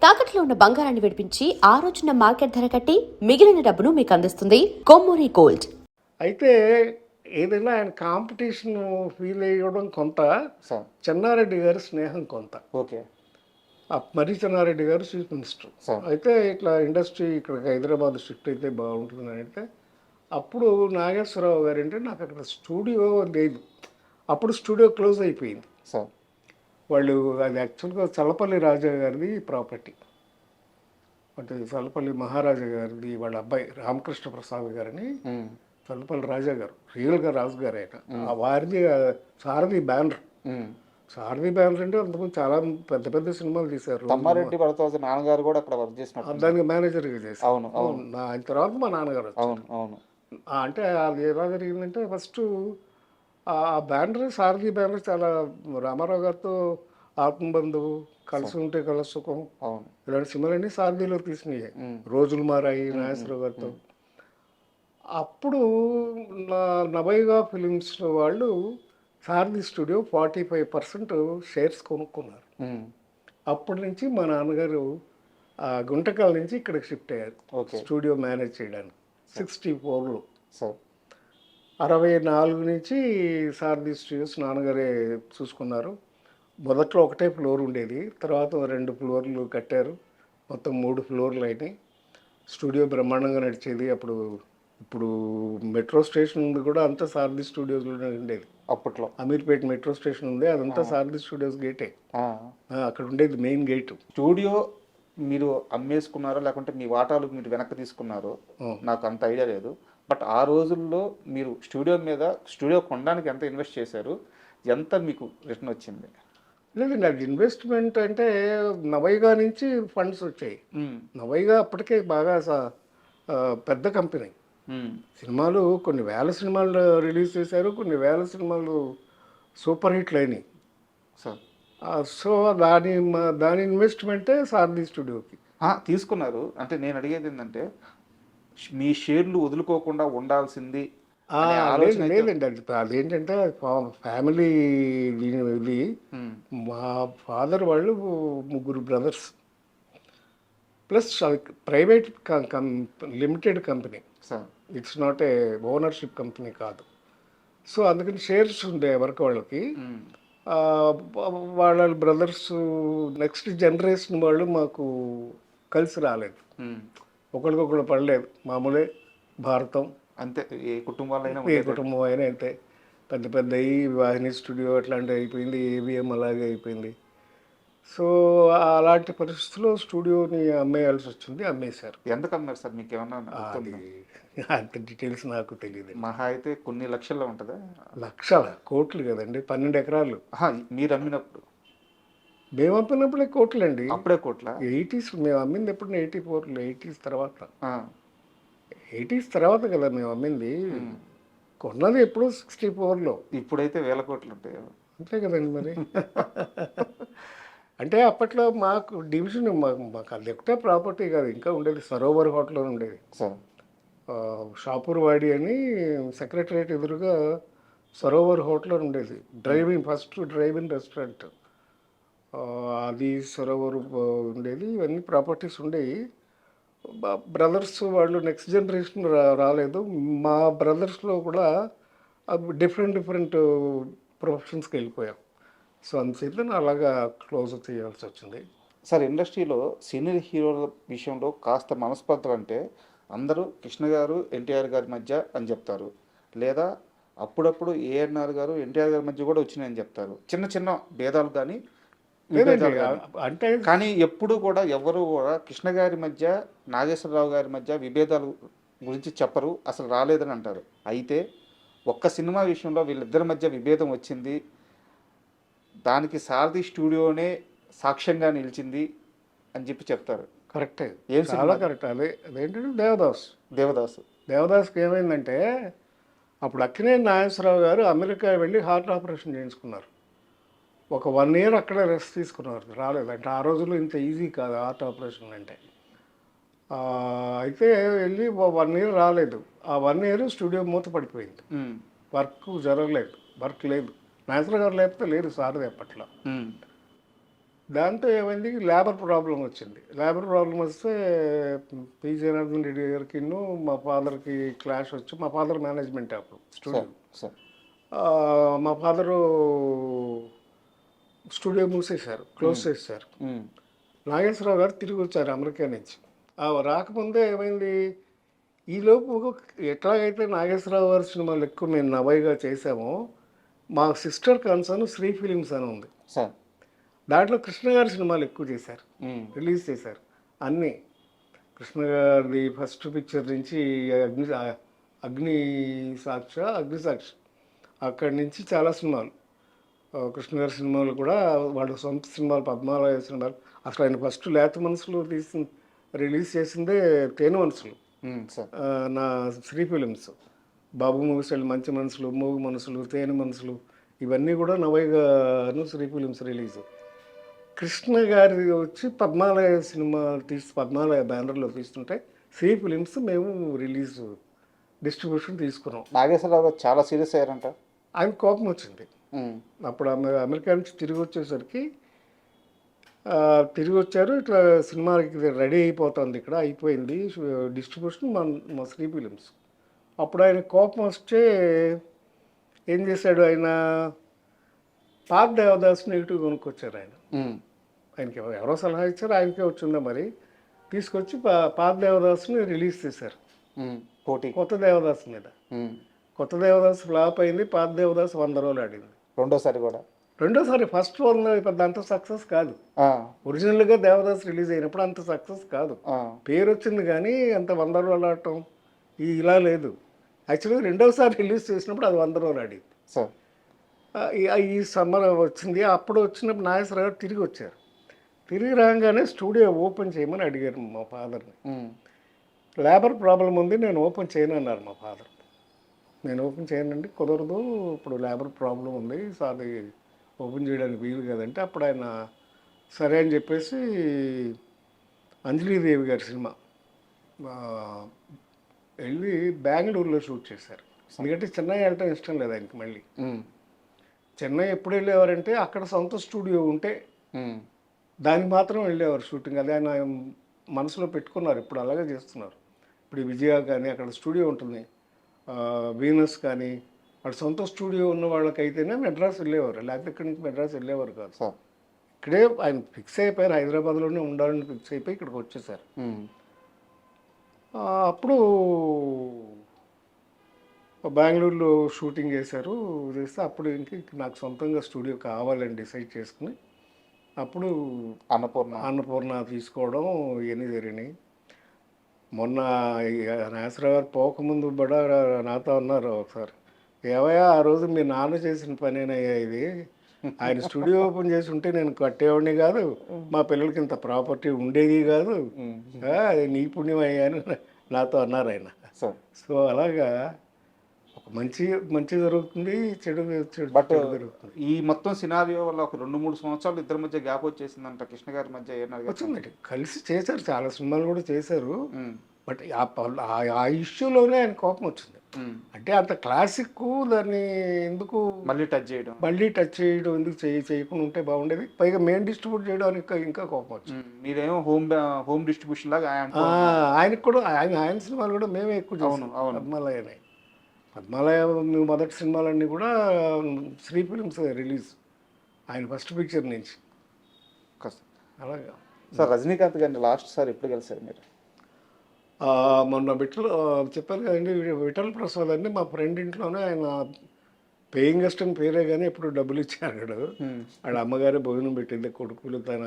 తాకట్లో ఉన్న బంగారాన్ని విడిపించి ఆ రోజున మార్కెట్ ధర కట్టి మిగిలిన డబ్బును మీకు అందిస్తుంది కొమ్మూరి గోల్డ్. అయితే ఏదైనా ఆయన కాంపిటీషన్ ఫీల్ అయ్యడం కొంత, సార్ చెన్నారెడ్డి గారి స్నేహం కొంత. ఓకే మర్రి చెన్నారెడ్డి గారు చీఫ్ మినిస్టర్. సార్ అయితే ఇట్లా ఇండస్ట్రీ ఇక్కడ హైదరాబాద్ షిఫ్ట్ అయితే బాగుంటుంది అయితే అప్పుడు నాగేశ్వరరావు గారు అంటే నాకు అక్కడ స్టూడియో లేదు, అప్పుడు స్టూడియో క్లోజ్ అయిపోయింది. సార్ వాళ్ళు అది యాక్చువల్గా చల్లపల్లి రాజా గారిది ప్రాపర్టీ, అంటే చల్లపల్లి మహారాజా గారిది వాళ్ళ అబ్బాయి రామకృష్ణ ప్రసాద్ గారిని చల్లపల్లి రాజా గారు, రియల్గా రాజు గారు ఆయన, ఆ వారిది సారథి బ్యానర్. సారథి బ్యానర్ అంటే అంతకుముందు చాలా పెద్ద పెద్ద సినిమాలు తీశారు. తమ్మారెడ్డి భరద్వాజ నాన్నగారు కూడా అక్కడ వర్క్ చేసినట్టు. దానికి మేనేజర్గా చేశారు. అవును అవును ఆయన తర్వాత మా నాన్నగారు వచ్చారు. అవును అవును అంటే అది ఎలా జరిగిందంటే ఫస్ట్ ఆ బ్యానర్ సారథి బ్యానర్ చాలా రామారావు గారితో ఆత్మబంధువు, కలిసి ఉంటే కల సుఖం, అవును ఇలాంటి సినిమాలన్నీ సారథిలో తీసినాయి. రోజులు మారాయి నాగేశ్వరరావు గారితో. అప్పుడు నవైగా ఫిలిమ్స్ వాళ్ళు సారథి స్టూడియో 45% షేర్స్ కొనుక్కున్నారు. అప్పటి నుంచి మా నాన్నగారు గుంటకల్ నుంచి ఇక్కడికి షిఫ్ట్ అయ్యారు స్టూడియో మేనేజ్ చేయడానికి 64లో. సార్ 64 నుంచి సారథి స్టూడియోస్ నాన్నగారే చూసుకున్నారు. మొదట్లో ఒకటే ఫ్లోర్ ఉండేది, తర్వాత 2 ఫ్లోర్లు కట్టారు, మొత్తం 3 ఫ్లోర్లు అయినాయి. స్టూడియో బ్రహ్మాండంగా నడిచేది. ఇప్పుడు మెట్రో స్టేషన్ ఉంది కూడా అంతా సారథి స్టూడియోస్లోనే ఉండేది. అప్పట్లో అమీర్పేట మెట్రో స్టేషన్ ఉంది, అదంతా సారథి స్టూడియోస్ గేటే. అక్కడ ఉండేది మెయిన్ గేటు. స్టూడియో మీరు అమ్మేసుకున్నారో లేకుంటే మీ వాటాలు మీరు వెనక్కి తీసుకున్నారో నాకు అంత ఐడియా లేదు. బట్ ఆ రోజుల్లో మీరు స్టూడియో కొనడానికి ఎంత ఇన్వెస్ట్ చేశారు, ఎంత మీకు రిటర్న్ వచ్చింది? లేదండి, అది ఇన్వెస్ట్మెంట్ అంటే నవైగా నుంచి ఫండ్స్ వచ్చాయి. నవైగా అప్పటికే బాగా పెద్ద కంపెనీ. సినిమాలు కొన్ని వేల సినిమాలు రిలీజ్ చేశారు, కొన్ని వేల సినిమాలు సూపర్ హిట్లు అయినాయి. సో దాని ఇన్వెస్ట్మెంటే సారథి స్టూడియోకి తీసుకున్నారు. అంటే నేను అడిగేది ఏంటంటే మీ షేర్లు వదులుకోకుండా ఉండాల్సింది లేదండి. అదేంటంటే ఫ్యామిలీ దీని వెళ్ళి మా ఫాదర్ వాళ్ళు 3 brothers, plus private limited company, it's not a ownership company కాదు. సో అందుకని షేర్స్ ఉండే వరకు వాళ్ళకి. వాళ్ళ బ్రదర్స్ నెక్స్ట్ జనరేషన్ వాళ్ళు మాకు కలిసి రాలేదు, ఒకరికొకరు పడలేదు. మామూలే భారతం అంతే, ఏ కుటుంబాలైనా ఏ కుటుంబం అయినా అంతే. పెద్ద పెద్ద వాహిని స్టూడియో అట్లాంటివి అయిపోయింది, ఏవిఎం అలాగే అయిపోయింది. సో అలాంటి పరిస్థితుల్లో స్టూడియోని అమ్మేయాల్సి వచ్చింది, అమ్మేశారు. ఎందుకు అమ్మారు సార్? మీకు ఏమన్నా అంత డీటెయిల్స్ నాకు తెలియదు. మహా అయితే కొన్ని లక్షల్లో ఉంటుందా? లక్షల కోట్లు కదండి, 12 ఎకరాలు. మీరు అమ్మినప్పుడు? మేము అమ్మినప్పుడే కోట్లండి. అప్పుడే కోట్ల? 80s మేము అమ్మింది ఎప్పుడు 84లో, 80s తర్వాత. 80s తర్వాత కదా మేము అమ్మింది. కొన్నది ఎప్పుడు 64లో. ఇప్పుడైతే వేల కోట్లు ఉంటాయి. అంతే కదండి మరి. అంటే అప్పట్లో మాకు డివిజన్, మాకు అది ఒకటే ప్రాపర్టీ కాదు, ఇంకా ఉండేది సరోవర్ హోటల్ ఉండేది. షాపూర్ వాడి అని సెక్రటరియట్ ఎదురుగా సరోవర్ హోటల్ ఉండేది. ఫస్ట్ డ్రైవింగ్ రెస్టారెంట్ అది సరోవర్ ఉండేది. ఇవన్నీ ప్రాపర్టీస్ ఉండేవి. బ్రదర్స్ వాళ్ళు నెక్స్ట్ జనరేషన్ రాలేదు. మా బ్రదర్స్లో కూడా డిఫరెంట్ ప్రొఫెషన్స్కి వెళ్ళిపోయాం. సో అందుచేత అలాగా క్లోజ్ చేయాల్సి వచ్చింది. సార్, ఇండస్ట్రీలో సీనియర్ హీరోల విషయంలో కాస్త మనస్పర్ధలు అంటే అందరూ కృష్ణ గారు ఎన్టీఆర్ గారి మధ్య అని చెప్తారు, లేదా అప్పుడప్పుడు ఏఎన్ఆర్ గారు ఎన్టీఆర్ గారి మధ్య కూడా వచ్చినాయని చెప్తారు. చిన్న చిన్న భేదాలు కానీ అంటే కానీ ఎప్పుడు కూడా ఎవరు కూడా కృష్ణ గారి మధ్య నాగేశ్వరరావు గారి మధ్య విభేదాలు గురించి చెప్పరు, అసలు రాలేదని అంటారు. అయితే ఒక్క సినిమా విషయంలో వీళ్ళిద్దరి మధ్య విభేదం వచ్చింది, దానికి సారథి స్టూడియోనే సాక్ష్యంగా నిలిచింది అని చెప్పి చెప్తారు. కరెక్టే, చాలా కరెక్ట్. అదేంటంటే దేవదాస్కి ఏమైందంటే అప్పుడు అక్కినేని నాగేశ్వరరావు గారు అమెరికా వెళ్ళి హార్ట్ ఆపరేషన్ చేయించుకున్నారు. ఒక 1 year అక్కడ రెస్ట్ తీసుకున్నారు, రాలేదు. అంటే ఆ రోజుల్లో ఇంత ఈజీ కాదు హార్ట్ ఆపరేషన్ అంటే. అయితే వెళ్ళి 1 year రాలేదు. ఆ 1 year స్టూడియో మూత పడిపోయింది, వర్క్ జరగలేదు, వర్క్ లేదు. నాగేశ్వరరావు గారు లేకపోతే లేదు సారథి అప్పట్లో. దాంతో ఏమైంది, లేబర్ ప్రాబ్లం వచ్చింది. లేబర్ ప్రాబ్లం వస్తే పి జనార్దన్ రెడ్డి గారికి మా ఫాదర్కి క్లాష్ వచ్చి, మా ఫాదర్ మేనేజ్మెంట్ అప్పుడు స్టూడియో. సార్ సార్ మా ఫాదరు స్టూడియో మూసేశారు, క్లోజ్ చేశారు. నాగేశ్వరరావు గారు తిరిగి వచ్చారు అమెరికా నుంచి. రాకముందే ఏమైంది, ఈలోపు ఎట్లాగైతే నాగేశ్వరరావు గారి సినిమాలు ఎక్కువ మేము నవైగా చేసామో, మా సిస్టర్ కన్సర్న్ శ్రీ ఫిలిమ్స్ అని ఉంది. సార్ దాంట్లో కృష్ణ గారి సినిమాలు ఎక్కువ చేశారు, రిలీజ్ చేశారు అన్నీ. కృష్ణ గారి ఫస్ట్ పిక్చర్ నుంచి అగ్ని సాక్షి అక్కడి నుంచి చాలా సినిమాలు, కృష్ణ గారి సినిమాలు కూడా వాళ్ళ సొంత సినిమాలు, పద్మాలయ సినిమాలు. అసలు ఆయన ఫస్ట్ లేత మనసులు రిలీజ్ చేసిందే తేనె మనసులు, నా శ్రీ ఫిలిమ్స్. బాబు మూవీస్, మంచి మనసులు, మూవీ మనసులు, తేనె మనసులు, ఇవన్నీ కూడా నవైగాను శ్రీ ఫిలిమ్స్ రిలీజ్. కృష్ణ గారి వచ్చి పద్మాలయ సినిమా పద్మాలయ బ్యానర్లో తీస్తుంటే శ్రీ ఫిలిమ్స్ మేము రిలీజ్ డిస్ట్రిబ్యూషన్ తీసుకున్నాం. నాగేశ్వరరావు గారు చాలా సీరియస్ అయ్యారంట. ఆయన కోపం వచ్చింది. అప్పుడు అమెరికా నుంచి తిరిగి వచ్చేసరికి తిరిగి వచ్చారు, ఇట్లా సినిమాకి రెడీ అయిపోతుంది, ఇక్కడ అయిపోయింది డిస్ట్రిబ్యూషన్ మా శ్రీ ఫిలిమ్స్. అప్పుడు ఆయన కోపం వస్తే ఏం చేశాడు, ఆయన పాత దేవదాస్ నెగిటివ్ కొనుక్కొచ్చారు. ఆయనకి ఎవరో సలహా ఇచ్చారు, ఆయనకే వచ్చిందా మరి, తీసుకొచ్చి పాత దేవదాస్ని రిలీజ్ చేశారు పోటీ కొత్త దేవదాస్ మీద. కొత్త దేవదాస్ ఫ్లాప్ అయింది, పాత దేవదాస్ 100 రోజులు ఆడింది. రెండోసారి కూడా. ఫస్ట్ 100 పెద్ద అంత సక్సెస్ కాదు. ఒరిజినల్గా దేవదాస్ రిలీజ్ అయినప్పుడు అంత సక్సెస్ కాదు, పేరు వచ్చింది కానీ అంత 100 రోజులు ఆడటం ఇలా లేదు. యాక్చువల్గా రెండోసారి రిలీజ్ చేసినప్పుడు అది 100 రోజులు ఆడింది. ఈ సమ్మర్ వచ్చింది. అప్పుడు వచ్చినప్పుడు నాగేశ్వరరావు గారు తిరిగి వచ్చారు. తిరిగి రాగానే స్టూడియో ఓపెన్ చేయమని అడిగారు మా ఫాదర్ని. లేబర్ ప్రాబ్లం ఉంది, నేను ఓపెన్ చేయను అన్నారు మా ఫాదర్. నేను ఓపెన్ చేయనండి, కుదరదు, ఇప్పుడు లేబర్ ప్రాబ్లం ఉంది, సో అది ఓపెన్ చేయడానికి వీలు కదంటే అప్పుడు ఆయన సరే అని చెప్పేసి అంజలీదేవి గారి సినిమా వెళ్ళి బెంగళూరులో షూట్ చేశారు. ఎందుకంటే చెన్నై వెళ్ళటం ఇష్టం లేదు ఆయనకి. మళ్ళీ చెన్నై ఎప్పుడు వెళ్ళేవారంటే అక్కడ సొంత స్టూడియో ఉంటే దానికి మాత్రం వెళ్ళేవారు షూటింగ్. అదే ఆయన మనసులో పెట్టుకున్నారు, ఇప్పుడు అలాగే చేస్తున్నారు. ఇప్పుడు విజయ కానీ అక్కడ స్టూడియో ఉంటుంది, వీనస్ కానీ, అక్కడ సొంత స్టూడియో ఉన్న వాళ్ళకైతేనే మెడ్రాస్ వెళ్ళేవారు, లేకపోతే ఇక్కడి నుంచి మెడ్రాస్ వెళ్ళేవారు కాదు. ఇక్కడే ఆయన ఫిక్స్ అయిపోయారు, హైదరాబాద్లోనే ఉండాలని ఫిక్స్ అయిపోయి ఇక్కడికి వచ్చేసారు. అప్పుడు బెంగళూరులో షూటింగ్ చేశారు. అప్పుడు నాకు సొంతంగా స్టూడియో కావాలని డిసైడ్ చేసుకుని అప్పుడు అన్నపూర్ణ తీసుకోవడం ఇవన్నీ జరిగినాయి. మొన్న నాగేశ్వరరావు గారు పోకముందు కూడా నాతో అన్నారు ఒకసారి, ఏవయ్యా ఆ రోజు మీ నాన్న చేసిన పనేనయ్యా ఇది, ఆయన స్టూడియో ఓపెన్ చేసి ఉంటే నేను కట్టేవాడిని కాదు, మా పిల్లలకి ఇంత ప్రాపర్టీ ఉండేది కాదు, అది నీ పుణ్యం అయ్యా అని నాతో అన్నారు ఆయన. సో అలాగా మంచి జరుగుతుంది, చెడు జరుగుతుంది. ఈ మొత్తం సినారియో వల్ల ఒక 2-3 సంవత్సరాలు ఇద్దరి మధ్య గ్యాప్ వచ్చేసిందంట కృష్ణ గారి మధ్య. వచ్చిందండి, కలిసి చేశారు, చాలా సినిమాలు కూడా చేశారు. బట్ ఆ ఇష్యూలోనే ఆయన కోపం వచ్చింది. అంటే అంత క్లాసిక్ దాన్ని ఎందుకు మళ్ళీ టచ్ చేయడం ఎందుకు చేయకుండా ఉంటే బాగుండేది. పైగా మెయిన్ డిస్ట్రిబ్యూట్ చేయడానికి ఇంకా కోపం వచ్చింది. మీరేమో హోమ్ డిస్ట్రిబ్యూషన్ లాగా ఆయనకు కూడా ఆయన సినిమాలు కూడా మేమే ఎక్కువ చేసాం. పద్మాలయ మొదటి సినిమాలన్నీ కూడా శ్రీ ఫిలిమ్స్ రిలీజ్, ఆయన ఫస్ట్ పిక్చర్ నుంచి. అలాగా సార్ రజనీకాంత్ గారిని లాస్ట్ సార్ ఎప్పుడు కలిసారు మీరు? మొన్న చెప్పారు కదండి, విఠల్ ప్రసాద్ అని మా ఫ్రెండ్ ఇంట్లోనే, ఆయన పేయింగ్ గెస్ట్ అని పేరే కానీ ఎప్పుడు డబ్బులు ఇచ్చాడు. వాళ్ళ అమ్మగారే భోజనం పెట్టింది, కొడుకులు తన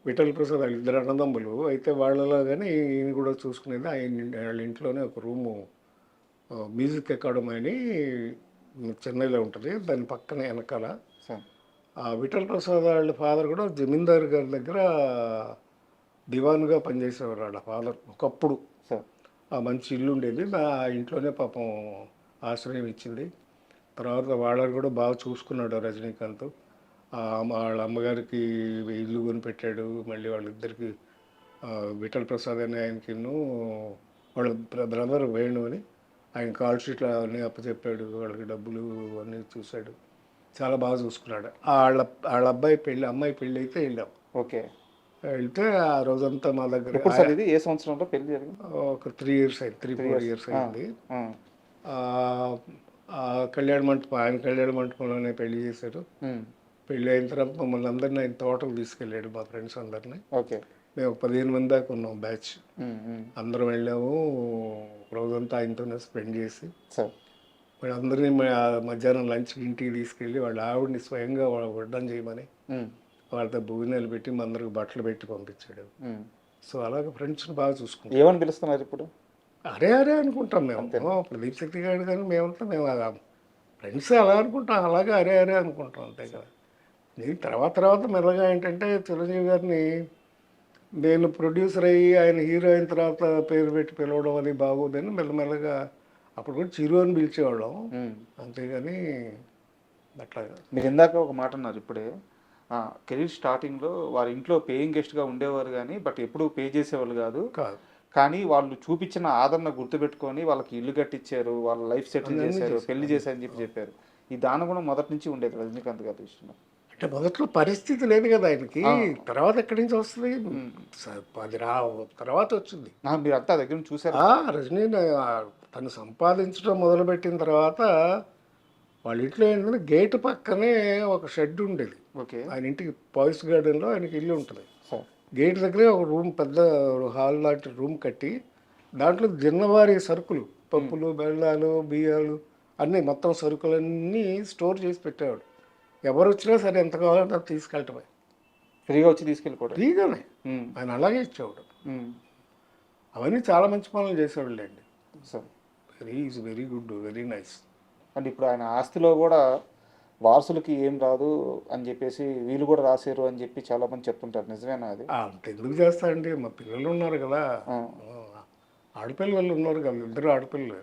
విఠల్ ప్రసాద్ వాళ్ళ 2 అన్నదమ్ములు. అయితే వాళ్ళలో కానీ ఈయన కూడా చూసుకునేది. వాళ్ళ ఇంట్లోనే ఒక రూము మ్యూజిక్ అకాడమీ అని చెన్నైలో ఉంటుంది, దాని పక్కనే వెనకాల. విఠల్ ప్రసాద్ వాళ్ళ ఫాదర్ కూడా జమీందార్ గారి దగ్గర దివాన్గా పనిచేసేవారు వాళ్ళ ఫాదర్ ఒకప్పుడు. మంచి ఇల్లు ఉండేది, ఆ ఇంట్లోనే పాపం ఆశ్రయం ఇచ్చింది. తర్వాత వాళ్ళని కూడా బాగా చూసుకున్నాడు రజనీకాంత్. వాళ్ళ అమ్మగారికి ఇల్లు కొని పెట్టాడు. మళ్ళీ వాళ్ళిద్దరికి విఠల్ ప్రసాద్ అని ఆయనకి వాళ్ళ బ్రదర్ వేణు అని ఆయన కాల్ షీట్లు అన్నీ అప్పచెప్పాడు, వాళ్ళకి డబ్బులు అన్నీ చూశాడు. చాలా బాగా చూసుకున్నాడు. వాళ్ళ అబ్బాయి పెళ్ళి, అమ్మాయి పెళ్ళి అయితే వెళ్ళాం. ఓకే. వెళ్తే ఆ రోజంతా మా దగ్గర ఎప్పుడు సార్ ఇది? ఏ సంవత్సరంలో పెళ్లి జరిగింది? ఒక 3 ఇయర్స్ అయింది, 3-4 ఇయర్స్ అయింది. ఆ, ఆ కళ్యాణ మంటపం, ఆయన కళ్యాణ మంటపంలోనే పెళ్లి చేశారు. పెళ్ళి అయిన తర్వాత మమ్మల్ని అందరినీ ఆయన తోటకు తీసుకెళ్ళాడు, మా ఫ్రెండ్స్ అందరినీ. ఓకే. మేము 15 మంది దాకా ఉన్నాం బ్యాచ్. అందరం వెళ్ళాము, రోజంతా ఆయనతోనే స్పెండ్ చేసి సార్. మరి అందరినీ మధ్యాహ్నం లంచ్ ఇంటికి తీసుకెళ్ళి వాళ్ళ ఆవిడని స్వయంగా వడ్డం చేయమని వాళ్ళతో భోజనాలు పెట్టి మా అందరికి బట్టలు పెట్టి పంపించాడు. సో అలాగే ఫ్రెండ్స్ని బాగా చూసుకుంటాం. ఏమని పిలుస్తున్నారు ఇప్పుడు? అరే అరే అనుకుంటాం మేము. ప్రదీప్ శక్తి గారు కానీ మేమంతా మేము ఫ్రెండ్స్ అలా అనుకుంటాం, అలాగే అరే అరే అనుకుంటాం అంతే కదా. నేను తర్వాత మెల్లగా ఏంటంటే చిరంజీవి గారిని నేను ప్రొడ్యూసర్ అయ్యి ఆయన హీరో అయిన తర్వాత పేరు పెట్టి పిలవడం అది బాగోదని మెల్లమెల్లగా అప్పుడు కూడా చిరు అని పిలిచేవాళ్ళం, అంతేగాని అట్లాగా. మీరు ఇందాక ఒక మాట అన్నారు ఇప్పుడే, కెరీర్ స్టార్టింగ్లో వారి ఇంట్లో పేయింగ్ గెస్ట్గా ఉండేవారు కానీ బట్ ఎప్పుడు పే చేసేవాళ్ళు కాదు. కానీ వాళ్ళు చూపించిన ఆదరణ గుర్తుపెట్టుకొని వాళ్ళకి ఇల్లు కట్టించారు, వాళ్ళ లైఫ్ సెటిల్ చేశారు, పెళ్లి చేశారని చెప్పారు. ఈ దానం కూడా మొదటి నుంచి ఉండేది రజనీకాంత్ గారి విషయంలో. అంటే మొదట్లో పరిస్థితి లేదు కదా ఆయనకి, తర్వాత ఎక్కడి నుంచి వస్తుంది, అది తర్వాత వచ్చింది. మీరు అంతా దగ్గర నుంచి చూసారు. రజనీ తను సంపాదించడం మొదలుపెట్టిన తర్వాత వాళ్ళ ఇంట్లో ఏంటంటే గేటు పక్కనే ఒక షెడ్ ఉండేది. ఓకే. ఆయన ఇంటికి పాయిస్ గార్డెన్లో ఆయనకి ఇల్లు ఉంటుంది. గేట్ దగ్గరే ఒక రూమ్, పెద్ద హాల్ లాంటి రూమ్ కట్టి దాంట్లో దిన్నవారి సరుకులు, పప్పులు, బెల్లాలు, బియ్యాలు అన్నీ మొత్తం సరుకులన్నీ స్టోర్ చేసి పెట్టేవాడు. ఎవరు వచ్చినా సరే ఎంత కావాలంటే అది తీసుకెళ్ళటమే, ఫ్రీగా వచ్చి తీసుకెళ్ళిపోవడం. ఫ్రీగానే ఆయన అలాగే ఇచ్చేవాడు. అవన్నీ చాలా మంచి పనులు చేసేవాళ్ళు అండి. Is very good, very nice. And ఇప్పుడు ఆయన ఆస్తిలో కూడా వారసులకి ఏం రాదు అని చెప్పేసి వీళ్ళు కూడా రాశారు అని చెప్పి చాలా మంది చెప్తుంటారు, నిజమేనా అది? అంత ఎందుకు చేస్తారండి, మా పిల్లలు ఉన్నారు కదా, ఆడపిల్లలు ఉన్నారు కదా, 2 ఆడపిల్లలు.